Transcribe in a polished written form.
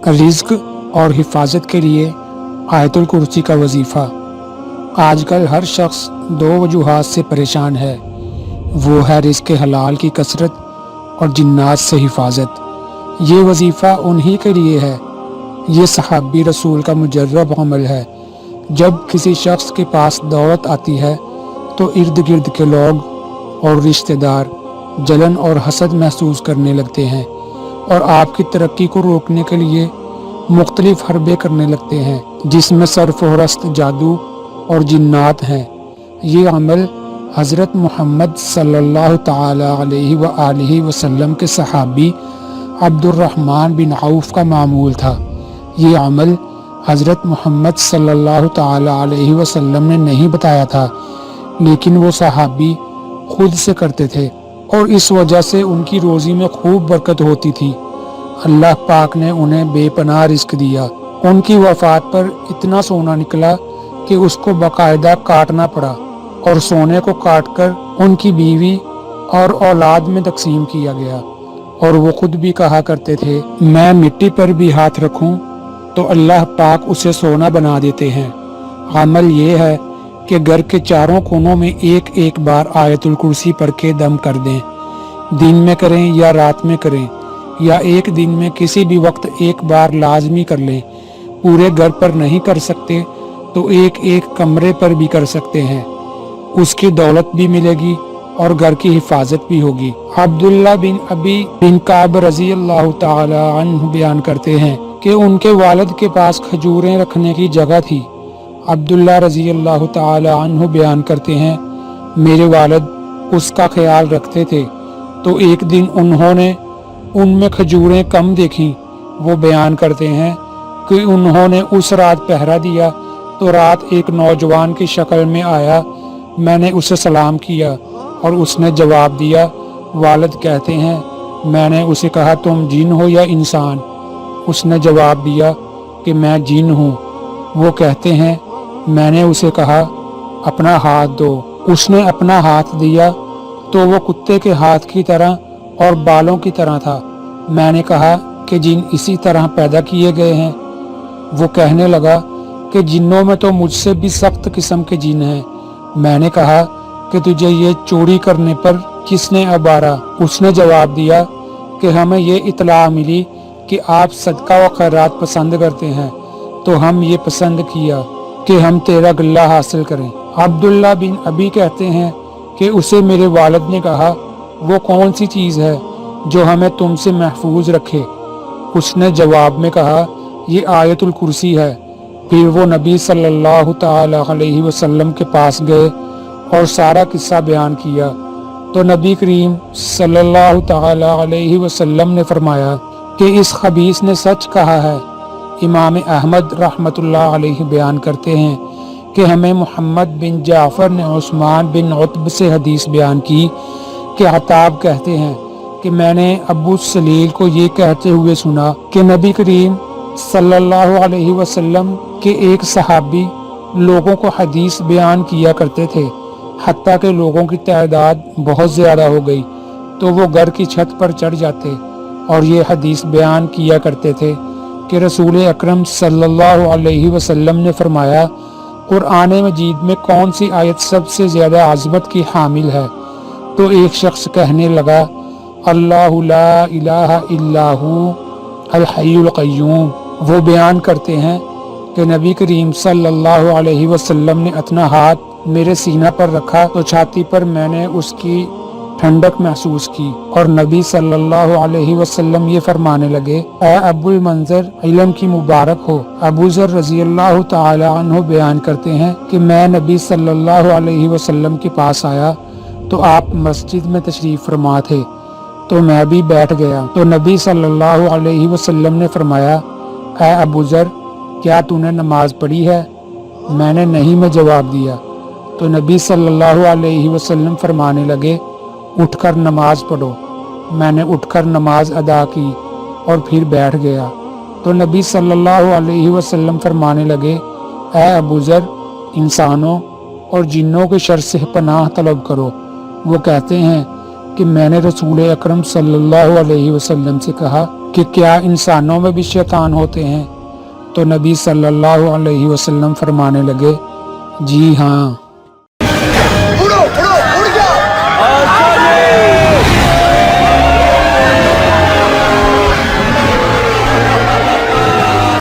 رزق اور حفاظت کے لیے آیت الکرسی کا وظیفہ۔ آج کل ہر شخص دو وجوہات سے پریشان ہے، وہ ہے رزق حلال کی کثرت اور جنات سے حفاظت۔ یہ وظیفہ انہی کے لیے ہے۔ یہ صحابی رسول کا مجرب عمل ہے۔ جب کسی شخص کے پاس دولت آتی ہے تو ارد گرد کے لوگ اور رشتہ دار جلن اور حسد محسوس کرنے لگتے ہیں اور آپ کی ترقی کو روکنے کے لیے مختلف حربے کرنے لگتے ہیں، جس میں سرفہرست جادو اور جنات ہیں۔ یہ عمل حضرت محمد صلی اللہ تعالی علیہ وآلہ وسلم کے صحابی عبد الرحمن بن عوف کا معمول تھا۔ یہ عمل حضرت محمد صلی اللہ تعالی علیہ وسلم نے نہیں بتایا تھا، لیکن وہ صحابی خود سے کرتے تھے اور اس وجہ سے ان کی روزی میں خوب برکت ہوتی تھی۔ اللہ پاک نے انہیں بے پناہ رزق دیا۔ ان کی وفات پر اتنا سونا نکلا کہ اس کو باقاعدہ کاٹنا پڑا اور سونے کو کاٹ کر ان کی بیوی اور اولاد میں تقسیم کیا گیا، اور وہ خود بھی کہا کرتے تھے، میں مٹی پر بھی ہاتھ رکھوں تو اللہ پاک اسے سونا بنا دیتے ہیں۔ عمل یہ ہے کہ گھر کے چاروں کونوں میں ایک ایک بار آیت الکرسی پڑھ کے دم کر دیں، دن میں کریں یا رات میں کریں، یا ایک دن میں کسی بھی وقت ایک بار لازمی کر لیں۔ پورے گھر پر نہیں کر سکتے تو ایک ایک کمرے پر بھی کر سکتے ہیں، اس کی دولت بھی ملے گی اور گھر کی حفاظت بھی ہوگی۔ عبداللہ بن ابی بن کعب رضی اللہ تعالی عنہ بیان کرتے ہیں کہ ان کے والد کے پاس کھجوریں رکھنے کی جگہ تھی۔ عبداللہ رضی اللہ تعالی عنہ بیان کرتے ہیں، میرے والد اس کا خیال رکھتے تھے تو ایک دن انہوں نے ان میں کھجوریں کم دیکھیں۔ وہ بیان کرتے ہیں کہ انہوں نے اس رات پہرا دیا تو رات ایک نوجوان کی شکل میں آیا۔ میں نے اسے سلام کیا اور اس نے جواب دیا۔ والد کہتے ہیں، میں نے اسے کہا، تم جن ہو یا انسان؟ اس نے جواب دیا کہ میں جن ہوں۔ وہ کہتے ہیں، میں نے اسے کہا، اپنا ہاتھ دو۔ اس نے اپنا ہاتھ دیا تو وہ کتے کے ہاتھ کی طرح اور بالوں کی طرح تھا۔ میں نے کہا کہ جن اسی طرح پیدا کیے گئے ہیں؟ وہ کہنے لگا کہ جنوں میں تو مجھ سے بھی سخت قسم کے جن ہیں۔ میں نے کہا کہ تجھے یہ چوری کرنے پر کس نے ابھارا؟ اس نے جواب دیا کہ ہمیں یہ اطلاع ملی کہ آپ صدقہ و خیرات پسند کرتے ہیں، تو ہم یہ پسند کیا کہ ہم تیرا گلہ حاصل کریں۔ عبداللہ بن ابی کہتے ہیں کہ اسے میرے والد نے کہا، وہ کون سی چیز ہے جو ہمیں تم سے محفوظ رکھے؟ اس نے جواب میں کہا، یہ آیت الکرسی ہے۔ پھر وہ نبی صلی اللہ تعالی علیہ وسلم کے پاس گئے اور سارا قصہ بیان کیا تو نبی کریم صلی اللہ تعالی علیہ وسلم نے فرمایا کہ اس خبیث نے سچ کہا ہے۔ امام احمد رحمۃ اللہ علیہ بیان کرتے ہیں کہ ہمیں محمد بن جعفر نے عثمان بن عتب سے حدیث بیان کی کہ عطاب کہتے ہیں کہ میں نے ابو سلیل کو یہ کہتے ہوئے سنا کہ نبی کریم صلی اللہ علیہ وسلم کے ایک صحابی لوگوں کو حدیث بیان کیا کرتے تھے، حتیٰ کہ لوگوں کی تعداد بہت زیادہ ہو گئی تو وہ گھر کی چھت پر چڑھ جاتے اور یہ حدیث بیان کیا کرتے تھے کہ رسول اکرم صلی اللہ علیہ وسلم نے فرمایا، قرآن مجید میں کون سی آیت سب سے زیادہ عظمت کی حامل ہے؟ تو ایک شخص کہنے لگا، اللہ لا الہ الا ہو الحی القیوم۔ وہ بیان کرتے ہیں کہ نبی کریم صلی اللہ علیہ وسلم نے اپنا ہاتھ میرے سینہ پر رکھا تو چھاتی پر میں نے اس کی ٹھنڈک محسوس کی، اور نبی صلی اللہ علیہ وسلم یہ فرمانے لگے، اے ابو المنذر، علم کی مبارک ہو۔ ابو ذر رضی اللہ تعالی عنہ بیان کرتے ہیں کہ میں نبی صلی اللہ علیہ وسلم کے پاس آیا تو آپ مسجد میں تشریف فرما تھے، تو میں بھی بیٹھ گیا تو نبی صلی اللہ علیہ وسلم نے فرمایا، اے ابو ذر، کیا تو نے نماز پڑھی ہے؟ میں نے نہیں میں جواب دیا تو نبی صلی اللہ علیہ وسلم فرمانے لگے، اٹھ کر نماز پڑھو۔ میں نے اٹھ کر نماز ادا کی اور پھر بیٹھ گیا تو نبی صلی اللہ علیہ وسلم فرمانے لگے، اے ابو ذر، انسانوں اور جنوں کے شر سے پناہ طلب کرو۔ وہ کہتے ہیں کہ میں نے رسول اکرم صلی اللہ علیہ وسلم سے کہا کہ کیا انسانوں میں بھی شیطان ہوتے ہیں؟ تو نبی صلی اللہ علیہ وسلم فرمانے لگے، جی ہاں،